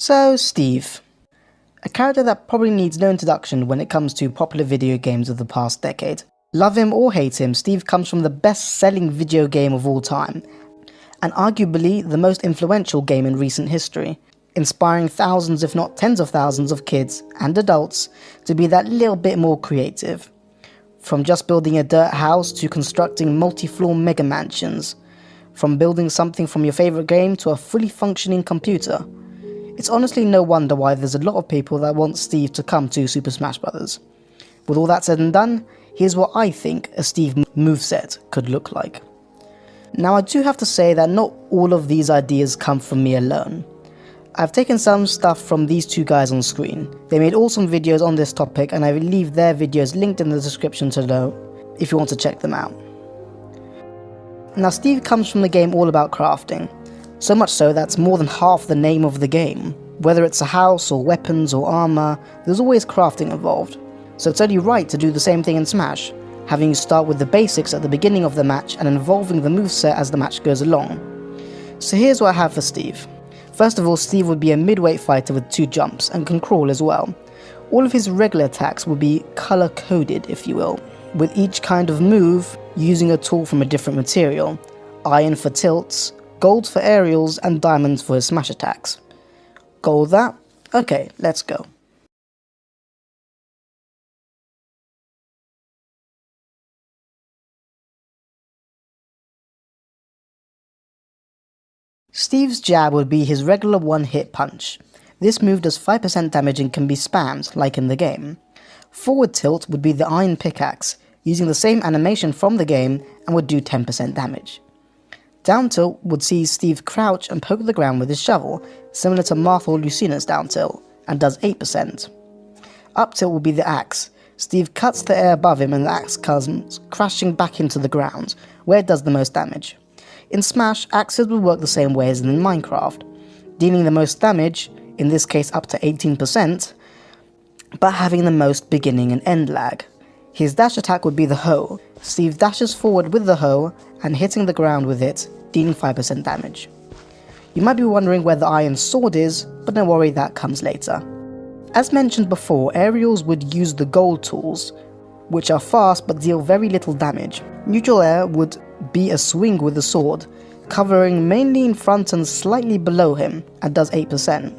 So, Steve. A character that probably needs no introduction when it comes to popular video games of the past decade. Love him or hate him, Steve comes from the best-selling video game of all time, and arguably the most influential game in recent history, inspiring thousands if not tens of thousands of kids and adults to be that little bit more creative. From just building a dirt house to constructing multi-floor mega mansions, from building something from your favourite game to a fully functioning computer. It's honestly no wonder why there's a lot of people that want Steve to come to Super Smash Bros. With all that said and done, here's what I think a Steve moveset could look like. Now I do have to say that not all of these ideas come from me alone. I've taken some stuff from these two guys on screen. They made awesome videos on this topic and I will leave their videos linked in the description below if you want to check them out. Now Steve comes from the game all about crafting. So much so that's more than half the name of the game. Whether it's a house or weapons or armor, there's always crafting involved. So it's only right to do the same thing in Smash, having you start with the basics at the beginning of the match and evolving the moveset as the match goes along. So here's what I have for Steve. First of all, Steve would be a midweight fighter with 2 jumps and can crawl as well. All of his regular attacks would be color coded, if you will, with each kind of move using a tool from a different material. Iron for tilts, gold for aerials, and diamonds for his smash attacks. Got all that? Okay, let's go. Steve's jab would be his regular one-hit punch. This move does 5% damage and can be spammed, like in the game. Forward tilt would be the iron pickaxe, using the same animation from the game and would do 10% damage. Down tilt would see Steve crouch and poke the ground with his shovel, similar to Martha or Lucina's down tilt, and does 8%. Up tilt would be the axe. Steve cuts the air above him and the axe comes crashing back into the ground, where it does the most damage. In Smash, axes would work the same way as in Minecraft, dealing the most damage, in this case up to 18%, but having the most beginning and end lag. His dash attack would be the hoe. Steve dashes forward with the hoe and hitting the ground with it, dealing 5% damage. You might be wondering where the iron sword is, but don't worry, that comes later. As mentioned before, aerials would use the gold tools, which are fast but deal very little damage. Neutral air would be a swing with the sword, covering mainly in front and slightly below him, and does 8%.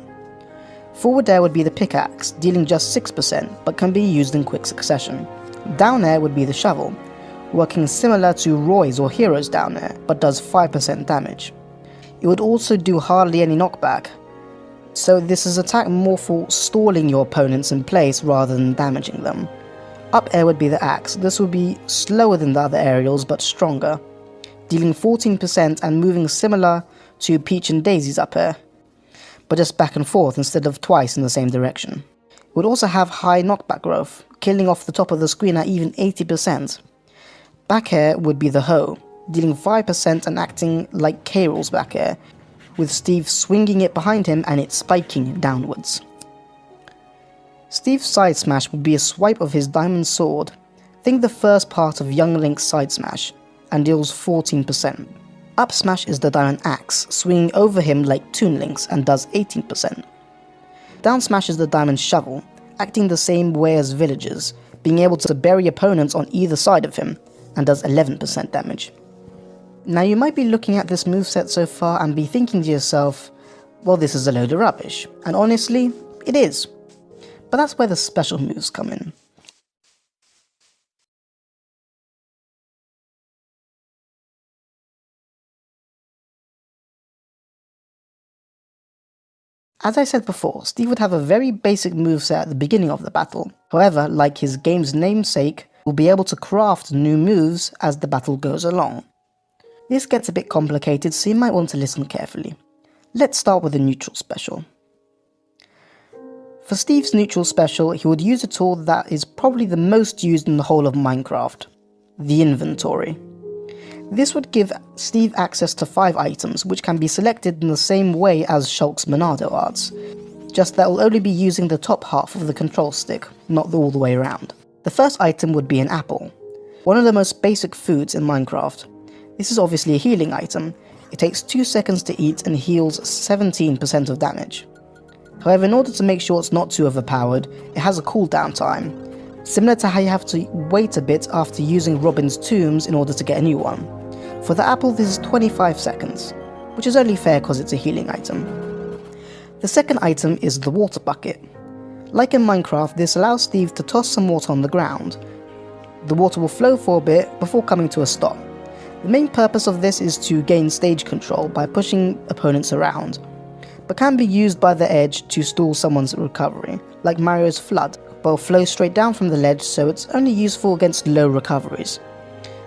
Forward air would be the pickaxe, dealing just 6%, but can be used in quick succession. Down air would be the shovel, working similar to Roy's or Hero's down air, but does 5% damage. It would also do hardly any knockback, so this is attack more for stalling your opponents in place rather than damaging them. Up air would be the axe. This would be slower than the other aerials but stronger, dealing 14% and moving similar to Peach and Daisy's up air, but just back and forth instead of twice in the same direction. It would also have high knockback growth, killing off the top of the screen at even 80%. Back air would be the hoe, dealing 5% and acting like K. Rool's back air, with Steve swinging it behind him and it spiking downwards. Steve's side smash would be a swipe of his diamond sword. Think the first part of Young Link's side smash, and deals 14%. Up smash is the diamond axe, swinging over him like Toon Link's and does 18%. Down smash is the diamond shovel, acting the same way as villagers, being able to bury opponents on either side of him, and does 11% damage. Now you might be looking at this moveset so far and be thinking to yourself, well, this is a load of rubbish, and honestly, it is. But that's where the special moves come in. As I said before, Steve would have a very basic moveset at the beginning of the battle. However, like his game's namesake, will be able to craft new moves as the battle goes along. This gets a bit complicated, so you might want to listen carefully. Let's start with the neutral special. For Steve's neutral special, he would use a tool that is probably the most used in the whole of Minecraft, the inventory. This would give Steve access to 5 items, which can be selected in the same way as Shulk's Monado arts, just that will only be using the top half of the control stick, not all the way around. The first item would be an apple, one of the most basic foods in Minecraft. This is obviously a healing item. It takes 2 seconds to eat and heals 17% of damage. However, in order to make sure it's not too overpowered, it has a cooldown time, similar to how you have to wait a bit after using Robin's tombs in order to get a new one. For the apple, this is 25 seconds, which is only fair because it's a healing item. The second item is the water bucket. Like in Minecraft, this allows Steve to toss some water on the ground. The water will flow for a bit before coming to a stop. The main purpose of this is to gain stage control by pushing opponents around, but can be used by the edge to stall someone's recovery, like Mario's flood, but will flow straight down from the ledge, so it's only useful against low recoveries,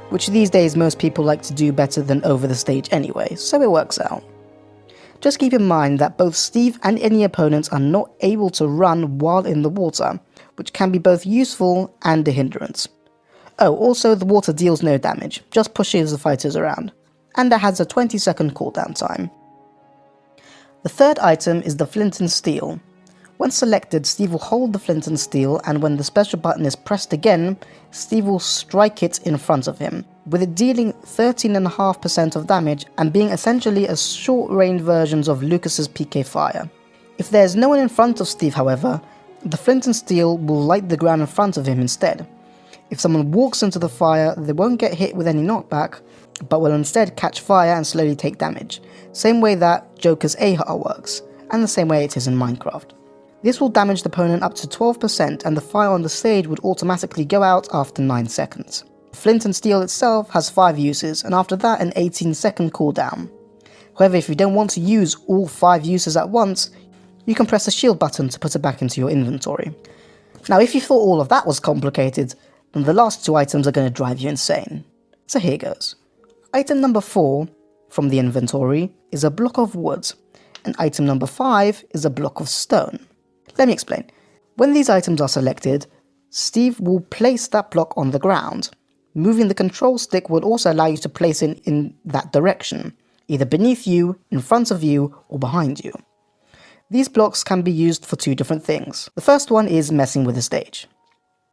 which these days most people like to do better than over the stage anyway, so it works out. Just keep in mind that both Steve and any opponents are not able to run while in the water, which can be both useful and a hindrance. Oh, also the water deals no damage, just pushes the fighters around, and it has a 20-second cooldown time. The third item is the flint and steel. When selected, Steve will hold the flint and steel, and when the special button is pressed again, Steve will strike it in front of him, with it dealing 13.5% of damage and being essentially a short-range version of Lucas's PK fire. If there is no one in front of Steve, however, the flint and steel will light the ground in front of him instead. If someone walks into the fire, they won't get hit with any knockback, but will instead catch fire and slowly take damage, same way that Joker's AHAR works, and the same way it is in Minecraft. This will damage the opponent up to 12%, and the fire on the stage would automatically go out after 9 seconds. Flint and steel itself has 5 uses, and after that an 18-second cooldown. However, if you don't want to use all 5 uses at once, you can press the shield button to put it back into your inventory. Now if you thought all of that was complicated, then the last 2 items are going to drive you insane. So here goes. Item number 4 from the inventory is a block of wood, and item number 5 is a block of stone. Let me explain. When these items are selected, Steve will place that block on the ground. Moving the control stick will also allow you to place it in that direction, either beneath you, in front of you, or behind you. These blocks can be used for 2 different things. The first one is messing with the stage.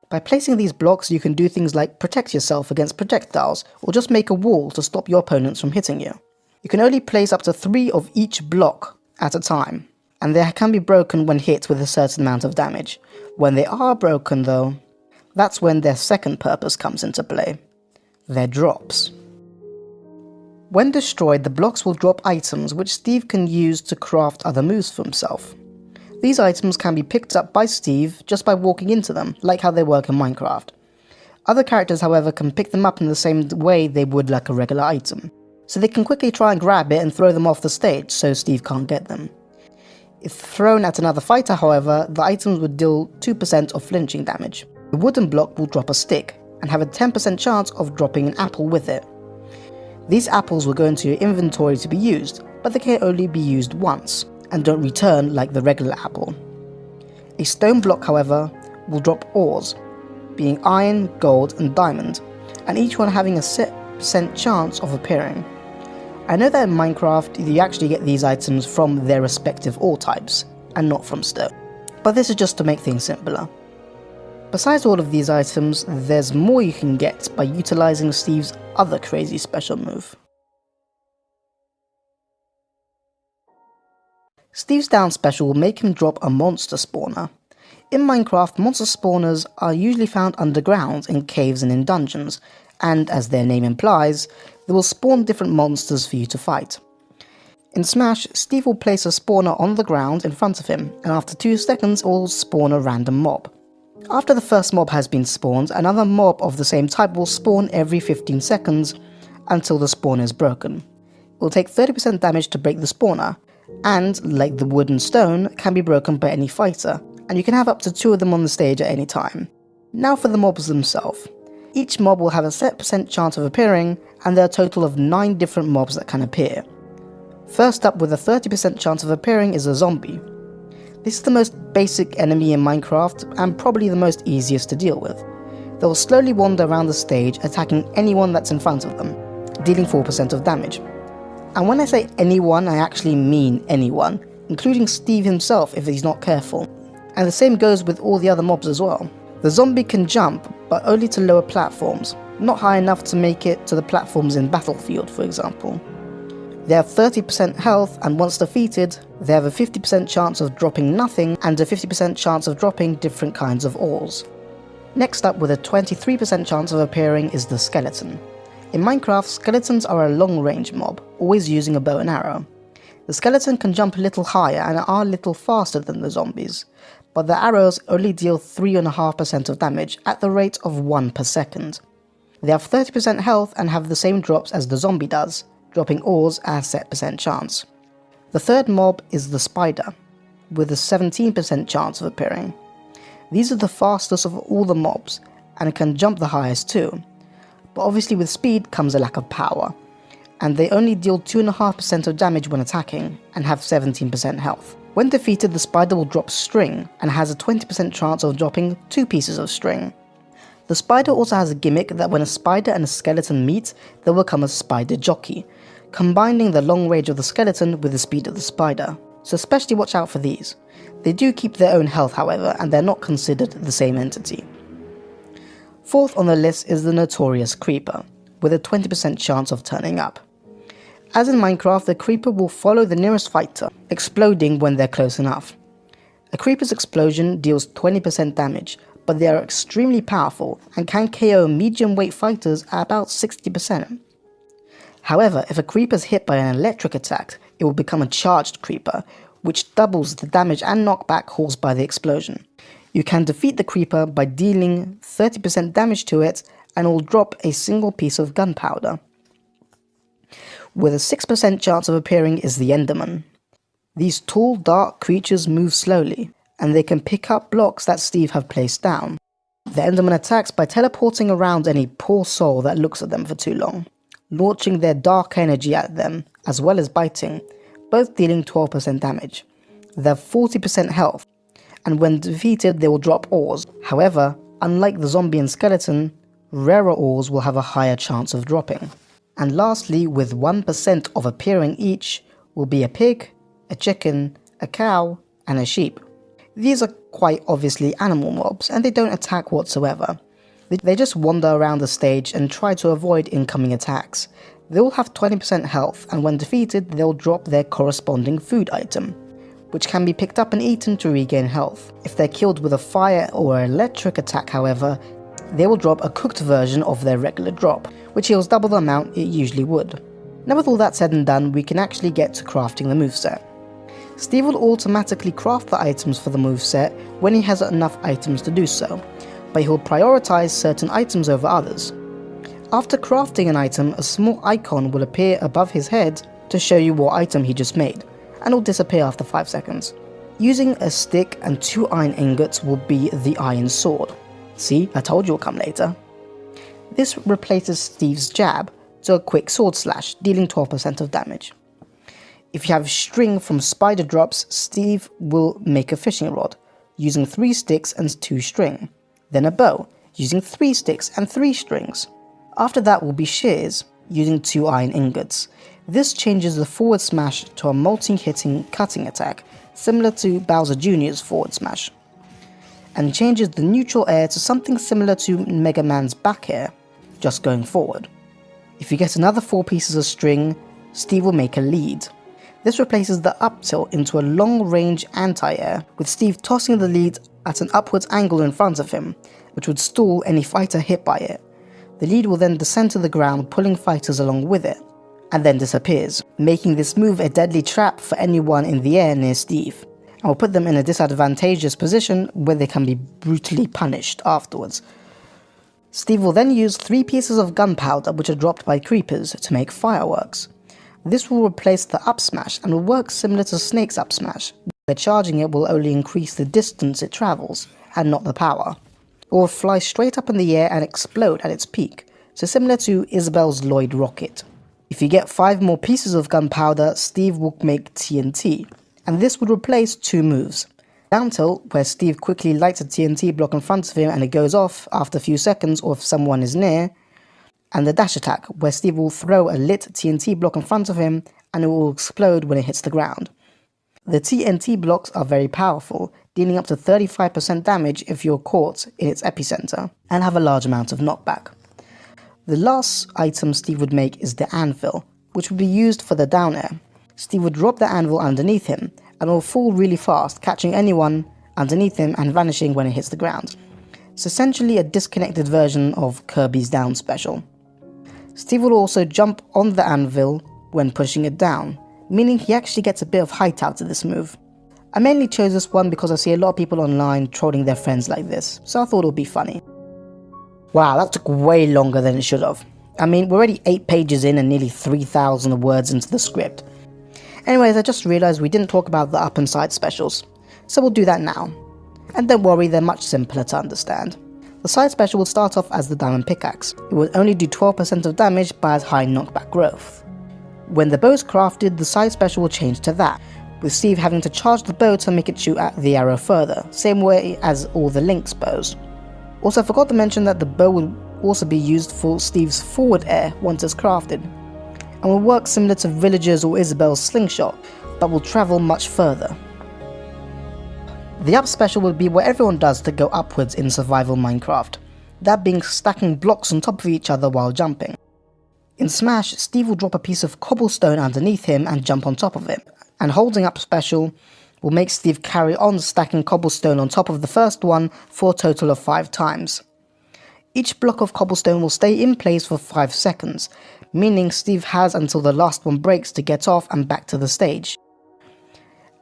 By placing these blocks, you can do things like protect yourself against projectiles, or just make a wall to stop your opponents from hitting you. You can only place up to 3 of each block at a time, and they can be broken when hit with a certain amount of damage. When they are broken though, that's when their second purpose comes into play. Their drops. When destroyed, the blocks will drop items which Steve can use to craft other moves for himself. These items can be picked up by Steve just by walking into them, like how they work in Minecraft. Other characters, however, can pick them up in the same way they would like a regular item, so they can quickly try and grab it and throw them off the stage so Steve can't get them. If thrown at another fighter, however, the items would deal 2% of flinching damage. The wooden block will drop a stick, and have a 10% chance of dropping an apple with it. These apples will go into your inventory to be used, but they can only be used once, and don't return like the regular apple. A stone block, however, will drop ores, being iron, gold, and diamond, and each one having a set % chance of appearing. I know that in Minecraft you actually get these items from their respective ore types, and not from stone, but this is just to make things simpler. Besides all of these items, there's more you can get by utilizing Steve's other crazy special move. Steve's down special will make him drop a monster spawner. In Minecraft, monster spawners are usually found underground in caves and in dungeons, and as their name implies, they will spawn different monsters for you to fight. In Smash, Steve will place a spawner on the ground in front of him, and after 2 seconds it will spawn a random mob. After the first mob has been spawned, another mob of the same type will spawn every 15 seconds until the spawner is broken. It will take 30% damage to break the spawner, and, like the wood and stone, can be broken by any fighter, and you can have up to 2 of them on the stage at any time. Now for the mobs themselves. Each mob will have a set % chance of appearing, and there are a total of 9 different mobs that can appear. First up with a 30% chance of appearing is a zombie. This is the most basic enemy in Minecraft, and probably the most easiest to deal with. They will slowly wander around the stage, attacking anyone that's in front of them, dealing 4% of damage. And when I say anyone, I actually mean anyone, including Steve himself if he's not careful. And the same goes with all the other mobs as well. The zombie can jump, but only to lower platforms, not high enough to make it to the platforms in Battlefield, for example. They have 30% health, and once defeated, they have a 50% chance of dropping nothing and a 50% chance of dropping different kinds of ores. Next up, with a 23% chance of appearing, is the skeleton. In Minecraft, skeletons are a long-range mob, always using a bow and arrow. The skeleton can jump a little higher and are a little faster than the zombies, but the arrows only deal 3.5% of damage at the rate of 1 per second. They have 30% health and have the same drops as the zombie does, dropping ores at a set percent chance. The third mob is the spider, with a 17% chance of appearing. These are the fastest of all the mobs, and can jump the highest too, but obviously with speed comes a lack of power, and they only deal 2.5% of damage when attacking, and have 17% health. When defeated, the spider will drop string, and has a 20% chance of dropping 2 pieces of string. The spider also has a gimmick that when a spider and a skeleton meet, they'll become a spider jockey, combining the long range of the skeleton with the speed of the spider, so especially watch out for these. They do keep their own health however, and they're not considered the same entity. Fourth on the list is the notorious creeper, with a 20% chance of turning up. As in Minecraft, the creeper will follow the nearest fighter, exploding when they're close enough. A creeper's explosion deals 20% damage, but they are extremely powerful and can KO medium weight fighters at about 60%. However, if a creeper is hit by an electric attack, it will become a charged creeper, which doubles the damage and knockback caused by the explosion. You can defeat the creeper by dealing 30% damage to it, and it will drop a single piece of gunpowder. With a 6% chance of appearing is the Enderman. These tall, dark creatures move slowly, and they can pick up blocks that Steve have placed down. The Enderman attacks by teleporting around any poor soul that looks at them for too long, launching their dark energy at them, as well as biting, both dealing 12% damage. They have 40% health, and when defeated they will drop ores. However, unlike the zombie and skeleton, rarer ores will have a higher chance of dropping. And lastly, with 1% of appearing each, will be a pig, a chicken, a cow, and a sheep. These are quite obviously animal mobs, and they don't attack whatsoever. They just wander around the stage and try to avoid incoming attacks. They all have 20% health, and when defeated they'll drop their corresponding food item, which can be picked up and eaten to regain health. If they're killed with a fire or electric attack however, they will drop a cooked version of their regular drop, which heals double the amount it usually would. Now with all that said and done, we can actually get to crafting the moveset. Steve will automatically craft the items for the moveset when he has enough items to do so, but he'll prioritize certain items over others. After crafting an item, a small icon will appear above his head to show you what item he just made, and will disappear after 5 seconds. Using a stick and 2 iron ingots will be the iron sword. See, I told you it'll come later. This replaces Steve's jab to a quick sword slash, dealing 12% of damage. If you have string from spider drops, Steve will make a fishing rod, using 3 sticks and 2 string. Then a bow, using 3 sticks and 3 strings. After that will be shears, using 2 iron ingots. This changes the forward smash to a multi-hitting cutting attack, similar to Bowser Jr.'s forward smash, and changes the neutral air to something similar to Mega Man's back air, just going forward. If you get another 4 pieces of string, Steve will make a lead. This replaces the up tilt into a long-range anti-air, with Steve tossing the lead at an upwards angle in front of him, which would stall any fighter hit by it. The lead will then descend to the ground, pulling fighters along with it, and then disappears, making this move a deadly trap for anyone in the air near Steve, and will put them in a disadvantageous position where they can be brutally punished afterwards. Steve will then use 3 pieces of gunpowder which are dropped by creepers to make fireworks. This will replace the up smash and will work similar to Snake's up smash, where charging it will only increase the distance it travels, and not the power. It will fly straight up in the air and explode at its peak, so similar to Isabel's Lloyd rocket. If you get 5 more pieces of gunpowder, Steve will make TNT, and this would replace 2 moves. Down tilt, where Steve quickly lights a TNT block in front of him and it goes off after a few seconds or if someone is near, and the dash attack, where Steve will throw a lit TNT block in front of him and it will explode when it hits the ground. The TNT blocks are very powerful, dealing up to 35% damage if you're caught in its epicenter, and have a large amount of knockback. The last item Steve would make is the anvil, which would be used for the down air. Steve would drop the anvil underneath him, and it will fall really fast, catching anyone underneath him and vanishing when it hits the ground. It's essentially a disconnected version of Kirby's down special. Steve will also jump on the anvil when pushing it down, meaning he actually gets a bit of height out of this move. I mainly chose this one because I see a lot of people online trolling their friends like this, so I thought it would be funny. Wow, that took way longer than it should have. I mean, we're already 8 pages in and nearly 3,000 words into the script. Anyways, I just realised we didn't talk about the up and side specials, so we'll do that now. And don't worry, they're much simpler to understand. The side special will start off as the diamond pickaxe. It will only do 12% of damage but has high knockback growth. When the bow is crafted, the side special will change to that, with Steve having to charge the bow to make it shoot at the arrow further, same way as all the Link's bows. Also, I forgot to mention that the bow will also be used for Steve's forward air once it's crafted, and will work similar to Villager's or Isabel's slingshot, but will travel much further. The up special will be what everyone does to go upwards in survival Minecraft, that being stacking blocks on top of each other while jumping. In Smash, Steve will drop a piece of cobblestone underneath him and jump on top of it, and holding up special will make Steve carry on stacking cobblestone on top of the first one for a total of 5 times. Each block of cobblestone will stay in place for 5 seconds, meaning Steve has until the last one breaks to get off and back to the stage.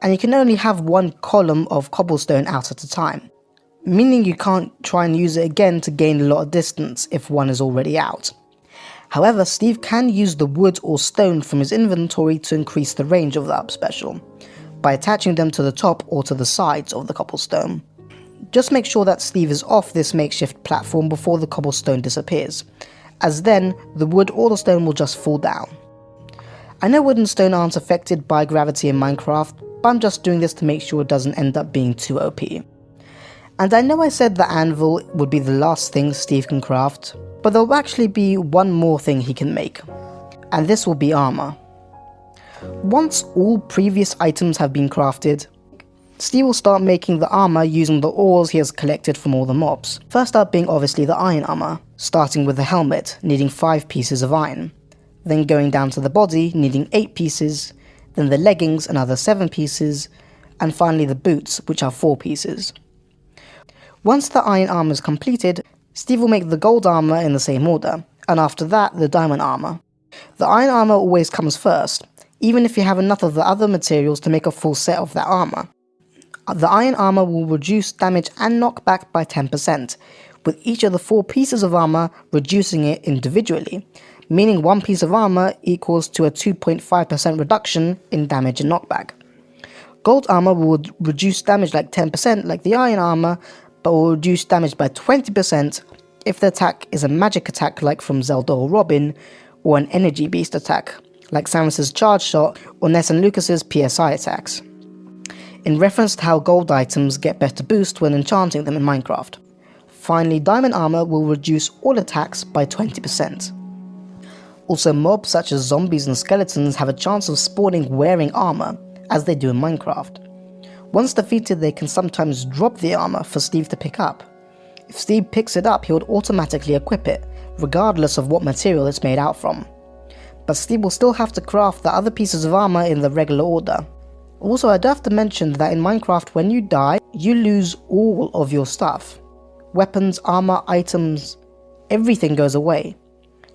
And you can only have 1 column of cobblestone out at a time, meaning you can't try and use it again to gain a lot of distance if one is already out. However, Steve can use the wood or stone from his inventory to increase the range of the up special, by attaching them to the top or to the sides of the cobblestone. Just make sure that Steve is off this makeshift platform before the cobblestone disappears, as then the wood or the stone will just fall down. I know wood and stone aren't affected by gravity in Minecraft, but I'm just doing this to make sure it doesn't end up being too OP. And I know I said the anvil would be the last thing Steve can craft, but there will actually be one more thing he can make, and this will be armor. Once all previous items have been crafted, Steve will start making the armor using the ores he has collected from all the mobs. First up being obviously the iron armor, starting with the helmet, needing 5 pieces of iron, then going down to the body, needing 8 pieces, then the leggings, another 7 pieces, and finally the boots, which are 4 pieces. Once the iron armor is completed, Steve will make the gold armor in the same order, and after that the diamond armor. The iron armor always comes first, even if you have enough of the other materials to make a full set of that armor. The iron armor will reduce damage and knockback by 10%, with each of the 4 pieces of armor reducing it individually, meaning 1 piece of armor equals to a 2.5% reduction in damage and knockback. Gold armor will reduce damage like 10% like the iron armor, but will reduce damage by 20% if the attack is a magic attack like from Zelda or Robin, or an energy beast attack like Samus's charge shot or Ness and Lucas's PSI attacks, in reference to how gold items get better boost when enchanting them in Minecraft. Finally, diamond armor will reduce all attacks by 20%. Also, mobs such as zombies and skeletons have a chance of spawning wearing armor, as they do in Minecraft. Once defeated, they can sometimes drop the armor for Steve to pick up. If Steve picks it up, he would automatically equip it, regardless of what material it's made out from. But Steve will still have to craft the other pieces of armor in the regular order. Also, I do have to mention that in Minecraft, when you die, you lose all of your stuff. Weapons, armor, items, everything goes away.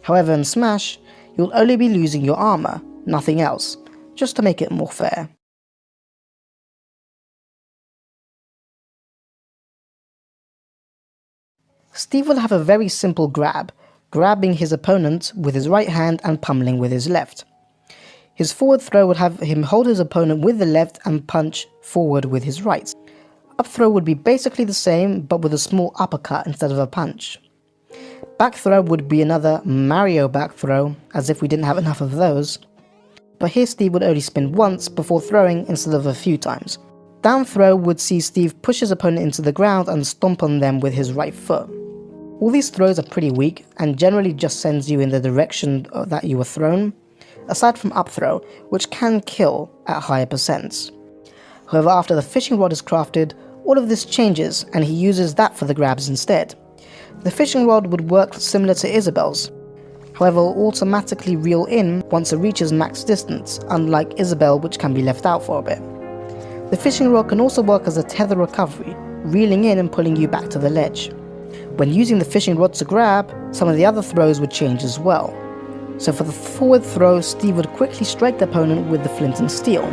However, in Smash, you'll only be losing your armor, nothing else, just to make it more fair. Steve will have a very simple grab, grabbing his opponent with his right hand and pummeling with his left. His forward throw would have him hold his opponent with the left and punch forward with his right. Up throw would be basically the same, but with a small uppercut instead of a punch. Back throw would be another Mario back throw, as if we didn't have enough of those. But here Steve would only spin once before throwing instead of a few times. Down throw would see Steve push his opponent into the ground and stomp on them with his right foot. All these throws are pretty weak and generally just sends you in the direction that you were thrown, aside from up throw, which can kill at higher percents. However, after the fishing rod is crafted, all of this changes and he uses that for the grabs instead. The fishing rod would work similar to Isabel's, However, it will automatically reel in once it reaches max distance, unlike Isabel, which can be left out for a bit. The fishing rod can also work as a tether recovery, reeling in and pulling you back to the ledge. When using the fishing rod to grab, some of the other throws would change as well. So for the forward throw, Steve would quickly strike the opponent with the flint and steel,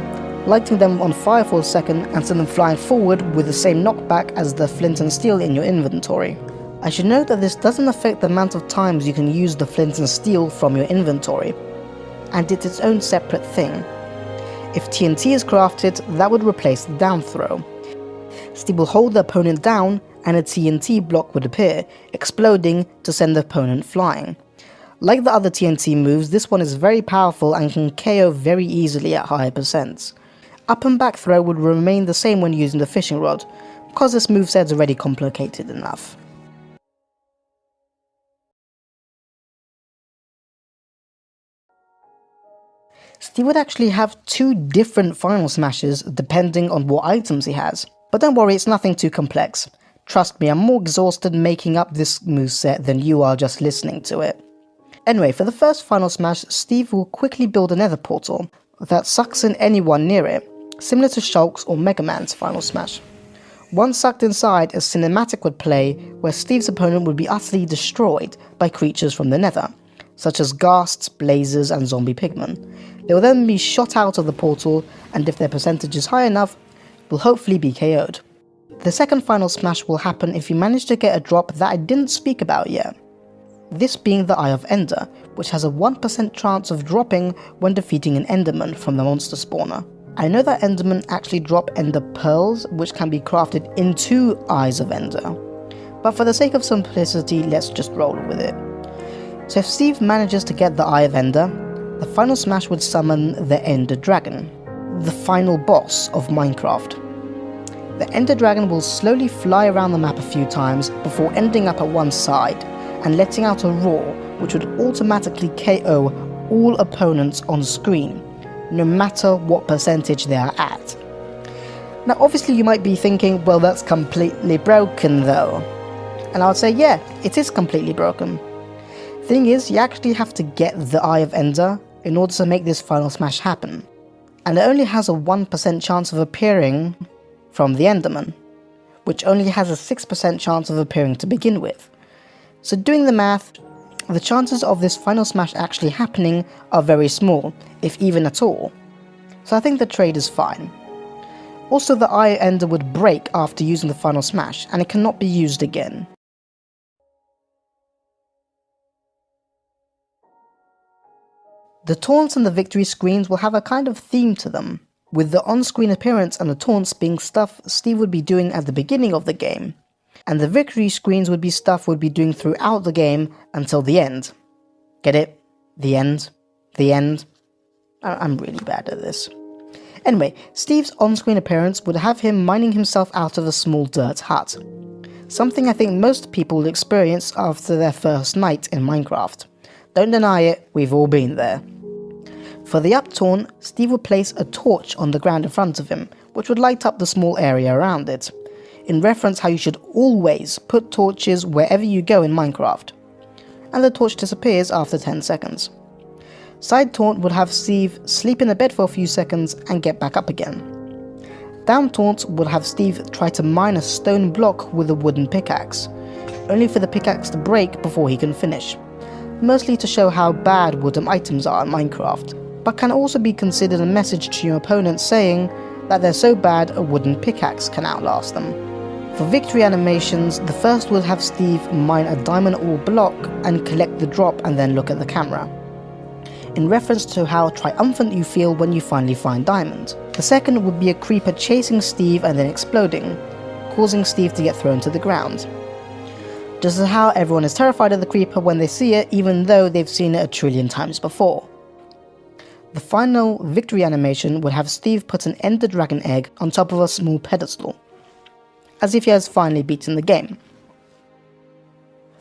lighting them on fire for a second and send them flying forward with the same knockback as the flint and steel in your inventory. I should note that this doesn't affect the amount of times you can use the flint and steel from your inventory, and it's its own separate thing. If TNT is crafted, that would replace the down throw. Steve will hold the opponent down and a TNT block would appear, exploding to send the opponent flying. Like the other TNT moves, this one is very powerful and can KO very easily at higher percents. Up and back throw would remain the same when using the fishing rod, because this moveset is already complicated enough. Steve would actually have 2 different final smashes depending on what items he has, but don't worry, it's nothing too complex. Trust me, I'm more exhausted making up this moveset than you are just listening to it. Anyway, for the first final smash, Steve will quickly build a nether portal that sucks in anyone near it, similar to Shulk's or Mega Man's final smash. Once sucked inside, a cinematic would play where Steve's opponent would be utterly destroyed by creatures from the nether, such as ghasts, blazers and zombie pigmen. They will then be shot out of the portal, and if their percentage is high enough, will hopefully be KO'd. The second final smash will happen if you manage to get a drop that I didn't speak about yet. This being the Eye of Ender, which has a 1% chance of dropping when defeating an Enderman from the monster spawner. I know that Endermen actually drop Ender Pearls, which can be crafted into Eyes of Ender, but for the sake of simplicity, let's just roll with it. So if Steve manages to get the Eye of Ender, the final smash would summon the Ender Dragon, the final boss of Minecraft. The Ender Dragon will slowly fly around the map a few times before ending up at one side, and letting out a roar which would automatically KO all opponents on screen, no matter what percentage they are at. Now obviously you might be thinking, well, that's completely broken though. And I would say, yeah, it is completely broken. Thing is, you actually have to get the Eye of Ender in order to make this final smash happen. And it only has a 1% chance of appearing from the Enderman, which only has a 6% chance of appearing to begin with. So doing the math, the chances of this final smash actually happening are very small, if even at all. So I think the trade is fine. Also, the Eye Ender would break after using the final smash, and it cannot be used again. The taunts and the victory screens will have a kind of theme to them, with the on-screen appearance and the taunts being stuff Steve would be doing at the beginning of the game, and the victory screens would be stuff we'd be doing throughout the game until the end. Get it? The end. The end. I'm really bad at this. Anyway, Steve's on-screen appearance would have him mining himself out of a small dirt hut. Something I think most people will experience after their first night in Minecraft. Don't deny it, we've all been there. For the up taunt, Steve would place a torch on the ground in front of him, which would light up the small area around it, in reference how you should always put torches wherever you go in Minecraft, and the torch disappears after 10 seconds. Side taunt would have Steve sleep in a bed for a few seconds and get back up again. Down taunt would have Steve try to mine a stone block with a wooden pickaxe, only for the pickaxe to break before he can finish, mostly to show how bad wooden items are in Minecraft, but can also be considered a message to your opponent saying that they're so bad a wooden pickaxe can outlast them. For victory animations, the first will have Steve mine a diamond ore block and collect the drop and then look at the camera, in reference to how triumphant you feel when you finally find diamond. The second would be a creeper chasing Steve and then exploding, causing Steve to get thrown to the ground. Just as how everyone is terrified of the creeper when they see it, even though they've seen it a trillion times before. The final victory animation would have Steve put an Ender Dragon egg on top of a small pedestal, as if he has finally beaten the game.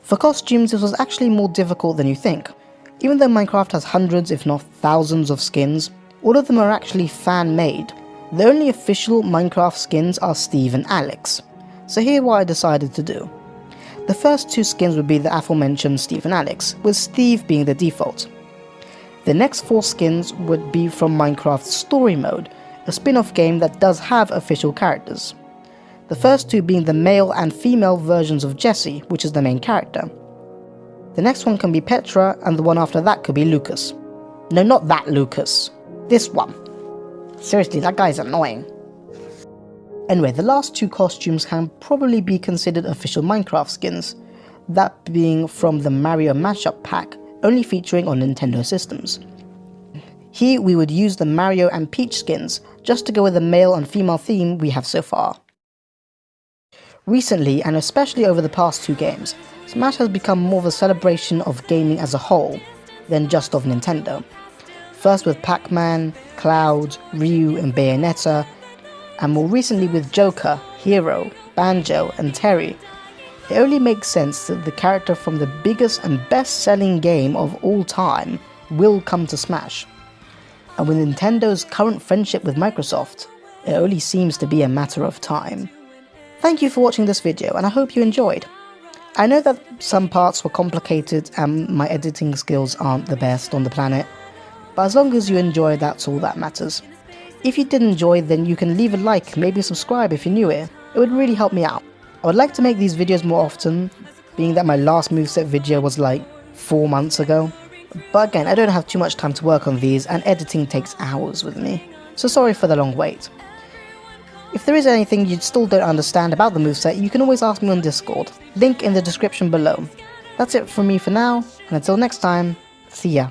For costumes, this was actually more difficult than you think. Even though Minecraft has hundreds if not thousands of skins, all of them are actually fan-made. The only official Minecraft skins are Steve and Alex. So here's what I decided to do. The first two skins would be the aforementioned Steve and Alex, with Steve being the default. The next 4 skins would be from Minecraft's Story Mode, a spin-off game that does have official characters. The first 2 being the male and female versions of Jesse, which is the main character. The next one can be Petra, and the one after that could be Lucas. No, not that Lucas. This one. Seriously, that guy's annoying. Anyway, the last 2 costumes can probably be considered official Minecraft skins, that being from the Mario Mashup Pack, only featuring on Nintendo systems. Here we would use the Mario and Peach skins, just to go with the male and female theme we have so far. Recently, and especially over the past 2 games, Smash has become more of a celebration of gaming as a whole, than just of Nintendo. First with Pac-Man, Cloud, Ryu and Bayonetta, and more recently with Joker, Hero, Banjo and Terry. It only makes sense that the character from the biggest and best-selling game of all time will come to Smash. And with Nintendo's current friendship with Microsoft, it only seems to be a matter of time. Thank you for watching this video, and I hope you enjoyed. I know that some parts were complicated and my editing skills aren't the best on the planet, but as long as you enjoy, that's all that matters. If you did enjoy, then you can leave a like, maybe subscribe if you're new here. It would really help me out. I would like to make these videos more often, being that my last Moveset video was like 4 months ago. But again, I don't have too much time to work on these, and editing takes hours with me, so sorry for the long wait. If there is anything you still don't understand about the moveset, you can always ask me on Discord, link in the description below. That's it from me for now, and until next time, see ya.